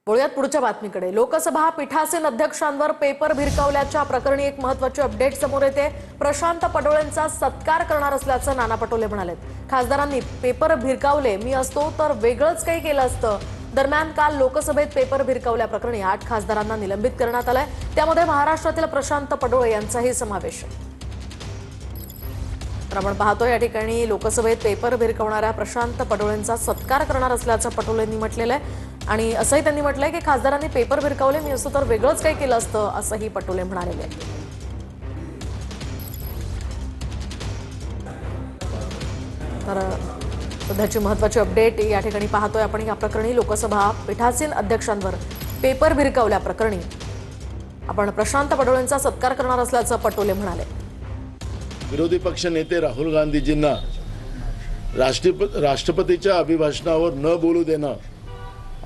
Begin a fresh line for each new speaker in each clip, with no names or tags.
वळूयात पुढच्या बातमीकडे। लोकसभा पीठासीन अध्यक्षांवर पेपर भिरकावल्याच्या प्रकरणी एक महत्त्वाची अपडेट समोर येते। प्रशांत पडोळेंचा सत्कार करणार असल्याचं नाना पटोले म्हणालेत। खासदारांनी पेपर भिरकावले, मी असतो तर वेगळंच काही केलं असतं। दरम्यान काल लोकसभेत पेपर भिरकावल्या प्रकरणी 8 खासदारांना निलंबित करण्यात आलंय। त्यामध्ये महाराष्ट्रातील प्रशांत पडोळे यांचाही समावेश आहे। तर आपण पाहतोय या ठिकाणी लोकसभेत पेपर भिरकावणाऱ्या प्रशांत पडोळेंचा सत्कार करणार असल्याचं पटोलेंनी म्हटलेलं आहे। आणि असंही त्यांनी म्हटलंय की खासदारांनी पेपर भिरकावले, मी असतो तर वेगळंच काही केलं असतं, असंही पटोले म्हणाले आहेत। तर सध्याची महत्त्वाची अपडेट या ठिकाणी पाहतोय आपण। या प्रकरणी लोकसभा पीठासीन अध्यक्षांवर पेपर भिरकावल्या प्रकरणी आपण प्रशांत पडोळेंचा सत्कार करणार असल्याचं पटोले म्हणाले।
विरोधी पक्ष नेते राहुल गांधीजींना राष्ट्रपतीच्या अभिभाषणावर न बोलू देणं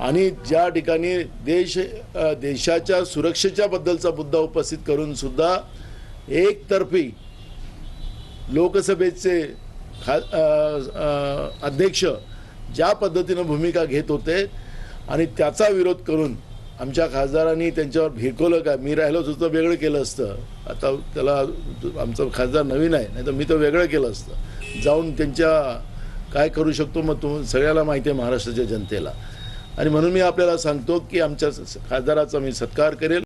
आणि ज्या ठिकाणी देशाच्या सुरक्षेच्या बद्दलचा मुद्दा उपस्थित करून सुद्धा एकतर्फी लोकसभेचे अध्यक्ष ज्या पद्धतीने भूमिका घेत होते आणि त्याचा विरोध करून आमच्या खासदारांनी त्यांच्यावर भिरकवलं का, मी राहिलो होतो वेगळं केलं असतं। आता त्याला आमचा खासदार नवीन आहे, नाही तर मी तर वेगळं केलं असतं। जाऊन त्यांच्या काय करू शकतो मग सगळ्याला माहिती आहे महाराष्ट्राच्या जनतेला। आणि म्हणून मी आपल्याला सांगतो की आमच्या खासदाराचा मी सत्कार करेल।